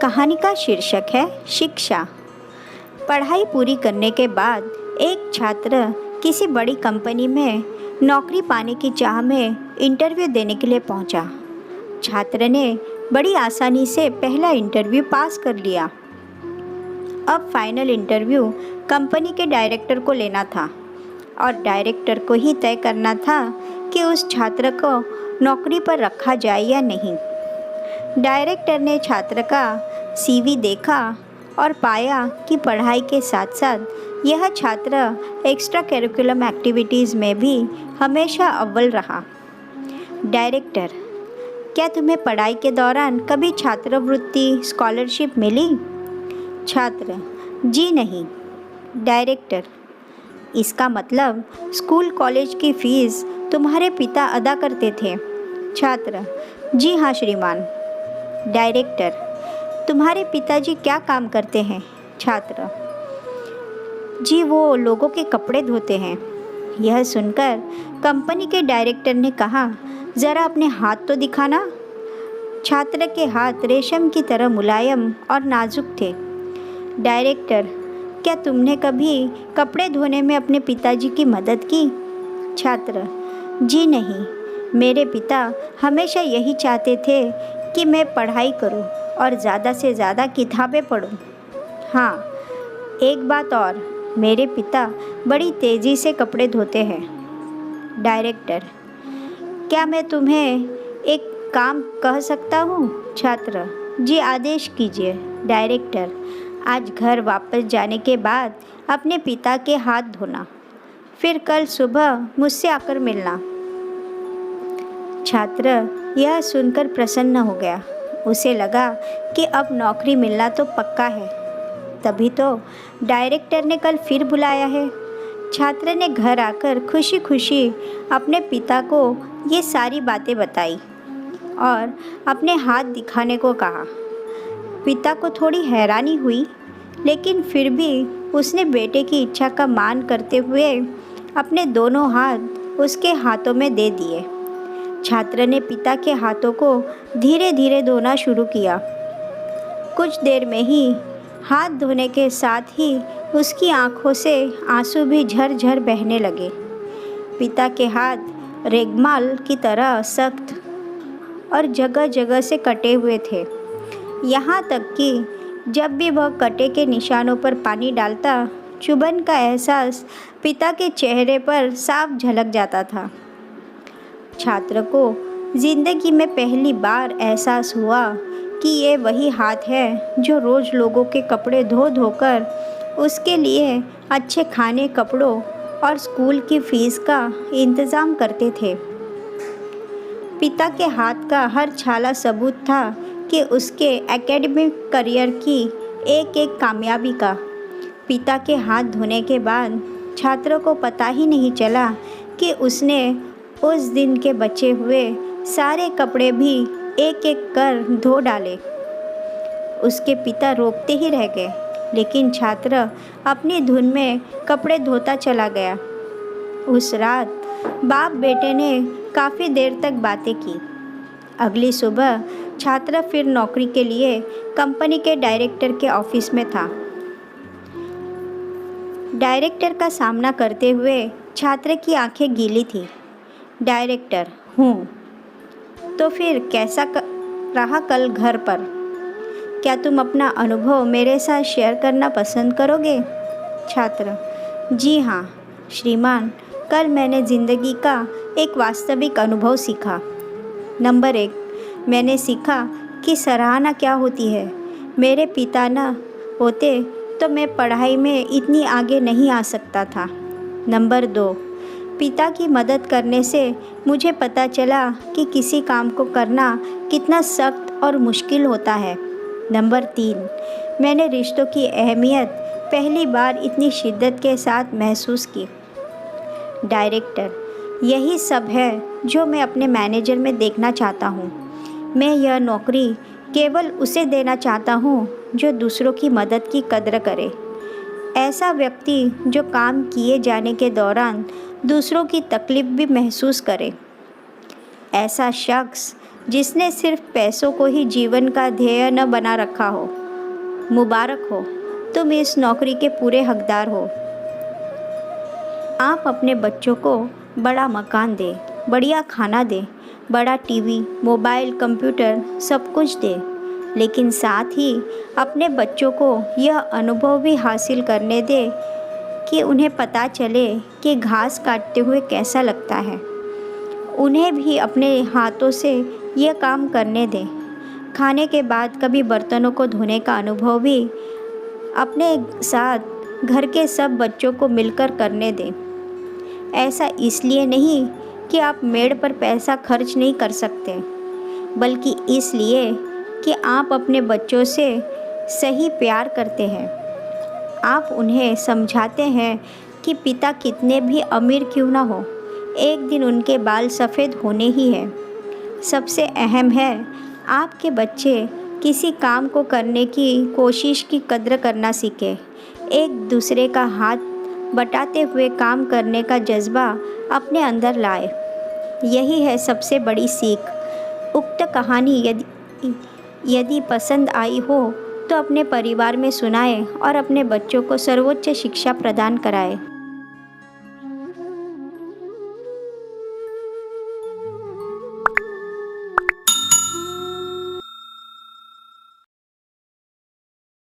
कहानी का शीर्षक है शिक्षा। पढ़ाई पूरी करने के बाद एक छात्र किसी बड़ी कंपनी में नौकरी पाने की चाह में इंटरव्यू देने के लिए पहुंचा। छात्र ने बड़ी आसानी से पहला इंटरव्यू पास कर लिया। अब फाइनल इंटरव्यू कंपनी के डायरेक्टर को लेना था और डायरेक्टर को ही तय करना था कि उस छात्र को नौकरी पर रखा जाए या नहीं। डायरेक्टर ने छात्र का सीवी देखा और पाया कि पढ़ाई के साथ साथ यह छात्र एक्स्ट्रा करिकुलम एक्टिविटीज़ में भी हमेशा अव्वल रहा। डायरेक्टर, क्या तुम्हें पढ़ाई के दौरान कभी छात्रवृत्ति स्कॉलरशिप मिली? छात्र, जी नहीं। डायरेक्टर, इसका मतलब स्कूल कॉलेज की फ़ीस तुम्हारे पिता अदा करते थे? छात्र, जी हाँ श्रीमान। डायरेक्टर, तुम्हारे पिताजी क्या काम करते हैं? छात्र, जी वो लोगों के कपड़े धोते हैं। यह सुनकर कंपनी के डायरेक्टर ने कहा, ज़रा अपने हाथ तो दिखाना। छात्र के हाथ रेशम की तरह मुलायम और नाजुक थे। डायरेक्टर, क्या तुमने कभी कपड़े धोने में अपने पिताजी की मदद की? छात्र, जी नहीं। मेरे पिता हमेशा यही चाहते थे कि मैं पढ़ाई करूं और ज़्यादा से ज़्यादा किताबें पढूं। हाँ, एक बात और, मेरे पिता बड़ी तेज़ी से कपड़े धोते हैं। डायरेक्टर, क्या मैं तुम्हें एक काम कह सकता हूँ? छात्र, जी आदेश कीजिए। डायरेक्टर, आज घर वापस जाने के बाद अपने पिता के हाथ धोना, फिर कल सुबह मुझसे आकर मिलना। छात्र यह सुनकर प्रसन्न हो गया। उसे लगा कि अब नौकरी मिलना तो पक्का है। तभी तो डायरेक्टर ने कल फिर बुलाया है। छात्र ने घर आकर खुशी खुशी अपने पिता को ये सारी बातें बताई और अपने हाथ दिखाने को कहा। पिता को थोड़ी हैरानी हुई, लेकिन फिर भी उसने बेटे की इच्छा का मान करते हुए अपने दोनों हाथ उसके हाथों में दे दिए। छात्र ने पिता के हाथों को धीरे धीरे धोना शुरू किया। कुछ देर में ही हाथ धोने के साथ ही उसकी आंखों से आंसू भी झरझर बहने लगे। पिता के हाथ रेगमाल की तरह सख्त और जगह जगह से कटे हुए थे। यहाँ तक कि जब भी वह कटे के निशानों पर पानी डालता, चुभन का एहसास पिता के चेहरे पर साफ झलक जाता था। छात्र को जिंदगी में पहली बार एहसास हुआ कि ये वही हाथ है जो रोज़ लोगों के कपड़े धो धोकर उसके लिए अच्छे खाने, कपड़ों और स्कूल की फ़ीस का इंतज़ाम करते थे। पिता के हाथ का हर छाला सबूत था कि उसके एकेडमिक करियर की एक एक कामयाबी का। पिता के हाथ धोने के बाद छात्र को पता ही नहीं चला कि उसने उस दिन के बचे हुए सारे कपड़े भी एक एक कर धो डाले। उसके पिता रोकते ही रह गए, लेकिन छात्र अपनी धुन में कपड़े धोता चला गया। उस रात बाप बेटे ने काफ़ी देर तक बातें की। अगली सुबह छात्र फिर नौकरी के लिए कंपनी के डायरेक्टर के ऑफिस में था। डायरेक्टर का सामना करते हुए छात्र की आंखें गीली थी। डायरेक्टर, हूँ। तो फिर कैसा रहा कल घर पर? क्या तुम अपना अनुभव मेरे साथ शेयर करना पसंद करोगे? छात्र, जी हाँ श्रीमान, कल मैंने ज़िंदगी का एक वास्तविक अनुभव सीखा। नंबर 1, मैंने सीखा कि सराहना क्या होती है। मेरे पिता न होते तो मैं पढ़ाई में इतनी आगे नहीं आ सकता था। नंबर 2, पिता की मदद करने से मुझे पता चला कि किसी काम को करना कितना सख्त और मुश्किल होता है। नंबर 3, मैंने रिश्तों की अहमियत पहली बार इतनी शिद्दत के साथ महसूस की। डायरेक्टर, यही सब है जो मैं अपने मैनेजर में देखना चाहता हूँ। मैं यह नौकरी केवल उसे देना चाहता हूँ जो दूसरों की मदद की कद्र करे। ऐसा व्यक्ति जो काम किए जाने के दौरान दूसरों की तकलीफ़ भी महसूस करे। ऐसा शख्स जिसने सिर्फ पैसों को ही जीवन का ध्येय न बना रखा हो। मुबारक हो, तुम इस नौकरी के पूरे हकदार हो। आप अपने बच्चों को बड़ा मकान दें, बढ़िया खाना दें, बड़ा टीवी, मोबाइल, कंप्यूटर सब कुछ दें, लेकिन साथ ही अपने बच्चों को यह अनुभव भी हासिल करने दें कि उन्हें पता चले कि घास काटते हुए कैसा लगता है। उन्हें भी अपने हाथों से यह काम करने दें। खाने के बाद कभी बर्तनों को धोने का अनुभव भी अपने साथ घर के सब बच्चों को मिलकर करने दें। ऐसा इसलिए नहीं कि आप मेड पर पैसा खर्च नहीं कर सकते, बल्कि इसलिए कि आप अपने बच्चों से सही प्यार करते हैं। आप उन्हें समझाते हैं कि पिता कितने भी अमीर क्यों ना हो, एक दिन उनके बाल सफ़ेद होने ही है। सबसे अहम है, आपके बच्चे किसी काम को करने की कोशिश की कद्र करना सीखें। एक दूसरे का हाथ बटाते हुए काम करने का जज्बा अपने अंदर लाए। यही है सबसे बड़ी सीख। उक्त कहानी यदि पसंद आई हो तो अपने परिवार में सुनाएं और अपने बच्चों को सर्वोच्च शिक्षा प्रदान कराएं।